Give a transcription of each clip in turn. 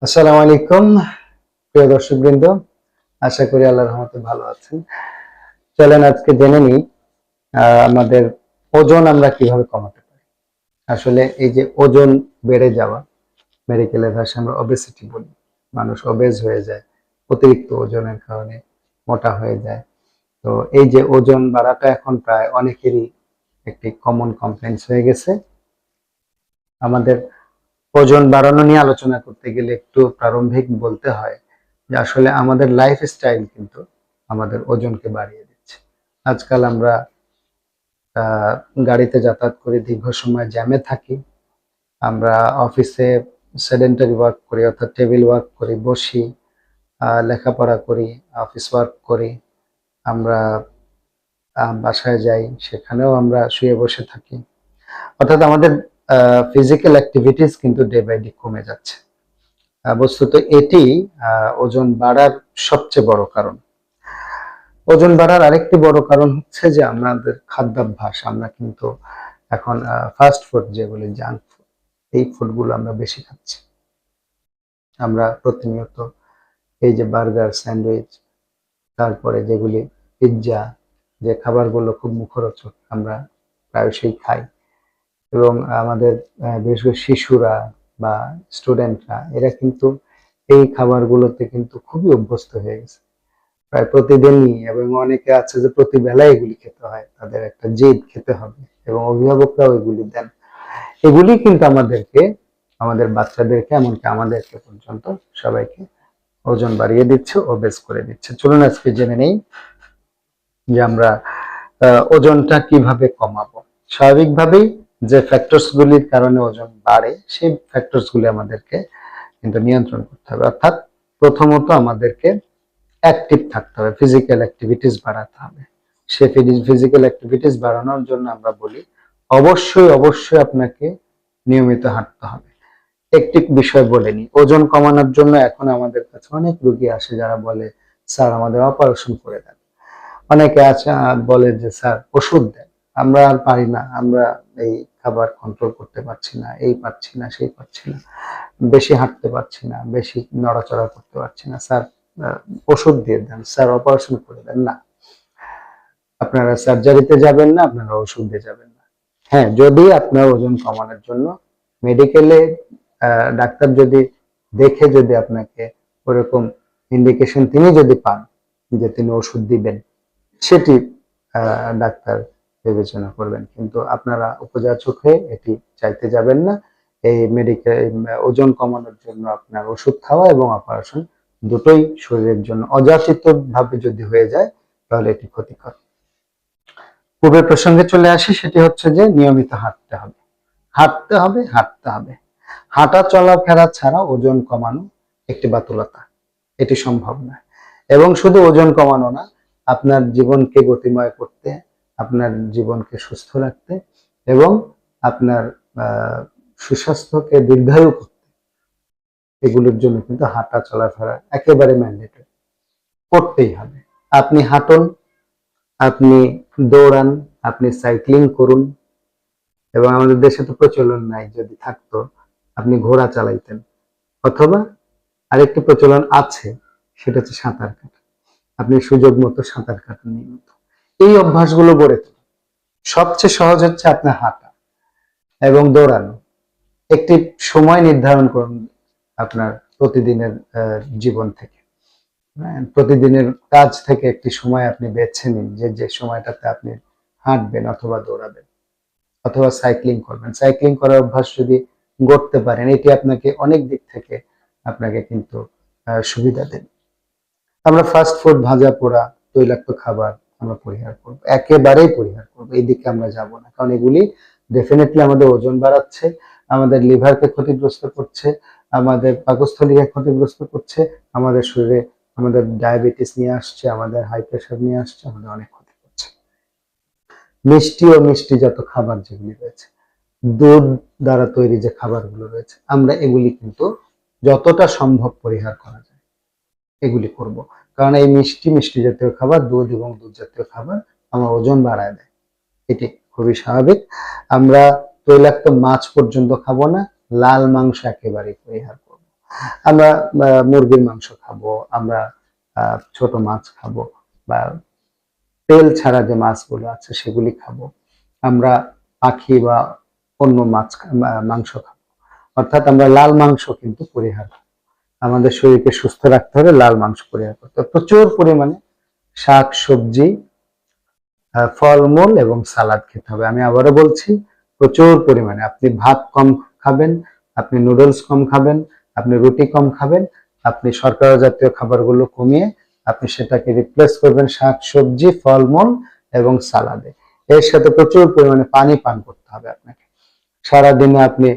আসসালামু আলাইকুম প্রিয় দর্শকবৃন্দ, আশা করি আল্লাহর রহমতে ভালো আছেন। চলেন আজকে জেনে নিই আমাদের ওজন আমরা কিভাবে কমাতে পারি। আসলে এই যে ওজন বেড়ে যাওয়া, মেডিকেলের ভাষায় আমরা ওবেসিটি বলি। মানুষ ওবেজ হয়ে যায়, অতিরিক্ত ওজনের কারণে মোটা হয়ে যায়। তো এই যে ওজন বাড়াটা এখন প্রায় অনেকেরই একটি কমন কমপ্লেইন্স হয়ে গেছে। আমাদের ওজন বাড়ানো নিয়ে আলোচনা করতে গেলে একটু প্রারম্ভিক বলতে হয় যে আসলে আমাদের লাইফস্টাইল কিন্তু আমাদের ওজনকে বাড়িয়ে দিচ্ছে। আজকাল আমরা গাড়িতে যাতায়াত করি, দীর্ঘ সময় জ্যামে থাকি, আমরা অফিসে সেডেন্টারি ওয়ার্ক করি, অর্থাৎ টেবিল ওয়ার্ক করি, বসি, লেখাপড়া করি, অফিস ওয়ার্ক করি, আমরা বাসায় যাই, সেখানেও আমরা শুয়ে বসে থাকি। অর্থাৎ আমাদের ফিজিক্যাল অ্যাক্টিভিটিস কিন্তু ডে বাই ডে কমে যাচ্ছে। বস্তুত এটি ওজন বাড়ার সবচেয়ে বড় কারণ। ওজন বাড়ার আরেকটি বড় কারণ হচ্ছে যে আমাদের খাদ্যাভ্যাস। আমরা কিন্তু এখন ফাস্ট ফুড, যেগুলি জাঙ্ক ফুড, এই ফুডগুলো আমরা বেশি খাচ্ছি। আমরা প্রতিনিয়ত এই যে বার্গার, স্যান্ডউইচ, তারপরে যেগুলি পিৎজা, যে খাবারগুলো খুব মুখরোচক, আমরা প্রায়শই খাই। এবং আমাদের বিশেষ করে শিশুরা বা স্টুডেন্টরা, এরা কিন্তু এই খাবারগুলোতে কিন্তু খুবই অভ্যস্ত হয়ে গেছে প্রায় প্রতিদিনই। এবং অনেকে আছে যে প্রতি বেলায় এগুলি খেতে হয়, তাদের একটা জেদ খেতে হবে, এবং অভিভাবকরাও এগুলি দেন। এগুলি কিন্তু আমাদেরকে, আমাদের বাচ্চাদেরকে, এমনকি আমাদেরকে পর্যন্ত সবাইকে ওজন বাড়িয়ে দিচ্ছে, ওবেস করে দিচ্ছে। চলুন আজকে জেনে নেই যে আমরা ওজনটা কিভাবে কমাবো। স্বাভাবিকভাবেই যে ফ্যাক্টরস গুলির কারণে ওজন বাড়ে, সেই ফ্যাক্টরস গুলি আমাদেরকে কিন্তু নিয়ন্ত্রণ করতে হবে। অর্থাৎ প্রথমত আমাদেরকে অ্যাক্টিভ থাকতে হবে, ফিজিক্যাল অ্যাক্টিভিটিস বাড়াতে হবে। সে ফিজিক্যাল অ্যাক্টিভিটিস বাড়ানোর জন্য আমরা বলি অবশ্যই অবশ্যই আপনাকে নিয়মিত হাঁটতে হবে। একটি বিষয় বলে নি, ওজন কমানোর জন্য এখন আমাদের কাছে অনেক রোগী আসে যারা বলে, স্যার আমাদের অপারেশন করে দেন। অনেকে আছে বলে যে স্যার ওষুধ দেন, আমরা আর পারি না, আমরা এই খাবার কন্ট্রোল করতে পারছি না, এই পারছি না, সেই পারছি না, বেশি হাঁটতে পারছি না, বেশি নড়াচড়া করতে পারছি না, স্যার ওষুধ দিয়ে দেন, স্যার অপারেশন করে দেন। না, আপনারা সার্জারিতে যাবেন না, আপনারা ওষুধ দিয়ে যাবেন না। হ্যাঁ, যদি আপনার ওজন কমানোর জন্য মেডিকেলে ডাক্তার যদি দেখে, যদি আপনাকে ওরকম ইন্ডিকেশন তিনি যদি পান যে তিনি ওষুধ দিবেন, সেটি ডাক্তার বিবেচনা করবেন। কিন্তু আপনারা উপযাচক হয়ে এটি চাইতে যাবেন না। এই মেডিকেল ওজন কমানোর জন্য আপনার ওষুধ খাওয়া এবং অপারেশন দুটোই শরীরের জন্য অযাচিত ভাবে যদি হয়ে যায়, তাহলে এটি ক্ষতিকর। পূর্বের প্রসঙ্গে চলে আসি, সেটি হচ্ছে যে নিয়মিত হাঁটতে হবে, হাঁটতে হবে, হাঁটতে হবে। হাঁটা চলাফেরা ছাড়া ওজন কমানো একটি বাতুলতা, এটি সম্ভব নয়। এবং শুধু ওজন কমানো না, আপনার জীবনকে গতিময় করতে, আপনার জীবনকে সুস্থ রাখতে এবং আপনার সুস্বাস্থ্যকে দীর্ঘায়ু করতে, এগুলোর জন্য কিন্তু হাঁটা চলাফেরা একেবারে ম্যান্ডেটরি, করতেই হবে। আপনি হাঁটুন, আপনি দৌড়ান, আপনি সাইক্লিং করুন। এবং আমাদের দেশে তো প্রচলন নাই, যদি থাকতো আপনি ঘোড়া চালাইতেন, অথবা আরেকটি প্রচলন আছে, সেটা হচ্ছে সাঁতার কাটা। আপনি সুযোগ মতো সাঁতার কাটান নিয়মিত। এই অভ্যাসগুলো গড়ে তুলুন। সবচেয়ে সহজ হচ্ছে আপনার হাঁটা এবং দৌড়ানো। একটি সময় নির্ধারণ করুন আপনার প্রতিদিনের জীবন থেকে, প্রতিদিনের কাজ থেকে একটি সময় আপনি বেছে নিন, যে যে সময়টাতে আপনি হাঁটবেন অথবা দৌড়াবেন অথবা সাইক্লিং করবেন। সাইক্লিং করার অভ্যাস যদি গড়তে পারেন, এটি আপনাকে অনেক দিক থেকে আপনাকে কিন্তু সুবিধা দেবে। আমরা ফাস্ট ফুড, ভাজা পোড়া, তৈলাক্ত খাবার আমরা পরিহার করবো, একেবারেই পরিহার করবো। এই দিকে আমরা যাব না, কারণ এগুলি ডেফিনেটলি আমাদের ওজন বাড়াচ্ছে, আমাদের লিভারকে ক্ষতিগ্রস্ত করছে, আমাদের পাকস্থলীকে ক্ষতিগ্রস্ত করছে, আমাদের শরীরে আমাদের ডায়াবেটিস নিয়ে আসছে, আমাদের হাই প্রেশার নিয়ে আসছে, আমাদের অনেক ক্ষতি করছে। মিষ্টি ও মিষ্টিজাত খাবার যেগুলি রয়েছে, দুধ দ্বারা তৈরি যে খাবারগুলো রয়েছে, আমরা এগুলি কিন্তু যতটা সম্ভব পরিহার করা যায় এগুলি করব। কারণ এই মিষ্টি জাতীয় খাবার, দুধ এবং দুধ জাতীয় খাবার আমার ওজন বাড়ায় দেয়, এটি খুবই স্বাভাবিক। আমরা তৈলাক্ত মাছ পর্যন্ত খাবো না, লাল মাংস একেবারে পরিহার করব। আমরা মুরগির মাংস খাবো, আমরা ছোট মাছ খাবো, বা তেল ছাড়া যে মাছগুলো আছে সেগুলি খাবো, আমরা পাখি বা অন্য মাংস খাবো। অর্থাৎ আমরা লাল মাংস কিন্তু পরিহার করবো। আমাদের শরীরকে সুস্থ রাখতে হলে লাল মাংস পরিহার করতে হবে। প্রচুর পরিমাণে শাক সবজি, ফলমূল এবং সালাদ খেতে হবে। আমি আবারও বলছি, প্রচুর পরিমাণে। আপনি ভাত কম খাবেন, আপনি নুডলস কম খাবেন, আপনি রুটি কম খাবেন, আপনি শর্করা জাতীয় খাবারগুলো কমিয়ে আপনি সেটাকে রিপ্লেস করবেন শাক সবজি, ফলমূল এবং সালাদে। এর সাথে প্রচুর পরিমাণে পানি পান করতে হবে আপনাকে। সারাদিনে আপনি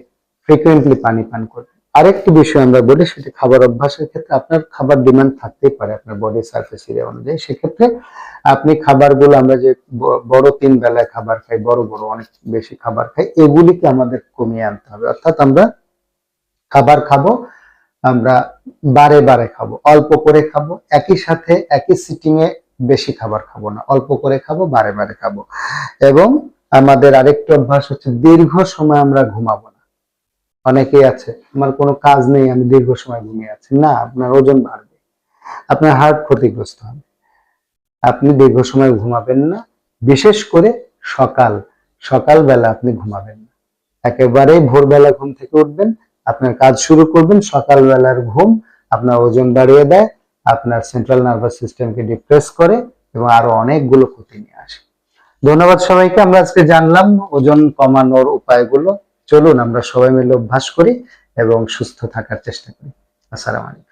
ফ্রিকুয়েন্টলি পানি পান করবেন। আরেকটি বিষয় আমরা বলি, সেটি খাবার অভ্যাসের ক্ষেত্রে আপনার খাবার ডিমান্ড থাকতেই পারে আপনার বডি সার্ফেস এরিয়া অনুযায়ী। সেক্ষেত্রে আপনি খাবারগুলো, আমরা যে বড় 3 বেলায় খাবার খাই, বড় বড় অনেক বেশি খাবার খাই, এগুলিকে আমাদের কমিয়ে আনতে হবে। অর্থাৎ আমরা খাবার খাবো, আমরা বারে বারে খাবো, অল্প করে খাবো, একই সাথে একই সিটিং এ বেশি খাবার খাবো না, অল্প করে খাবো, বারে বারে খাবো। এবং আমাদের আরেকটা অভ্যাস হচ্ছে, দীর্ঘ সময় আমরা ঘুমাবো না। অনেকেই আছে, আমার কোনো কাজ নেই, আমি দীর্ঘ সময় ঘুমিয়ে আছি। না, আপনার ওজন বাড়বে, আপনার হার্ট ক্ষতিগ্রস্ত হবে। আপনি দীর্ঘ সময় ঘুমাবেন না, বিশেষ করে সকালবেলা আপনি ঘুমাবেন না। একেবারেই ভোরবেলা ঘুম থেকে উঠবেন, আপনার কাজ শুরু করবেন। সকালবেলার ঘুম আপনার ওজন বাড়িয়ে দেয়, আপনার সেন্ট্রাল নার্ভাস সিস্টেমকে ডিপ্রেস করে এবং আরো অনেকগুলো ক্ষতি নিয়ে আসে। ধন্যবাদ সবাইকে। আমরা আজকে জানলাম ওজন কমানোর উপায়গুলো। চলুন আমরা সবাই মিলে অভ্যাস করি এবং সুস্থ থাকার চেষ্টা করি। আসসালামু আলাইকুম।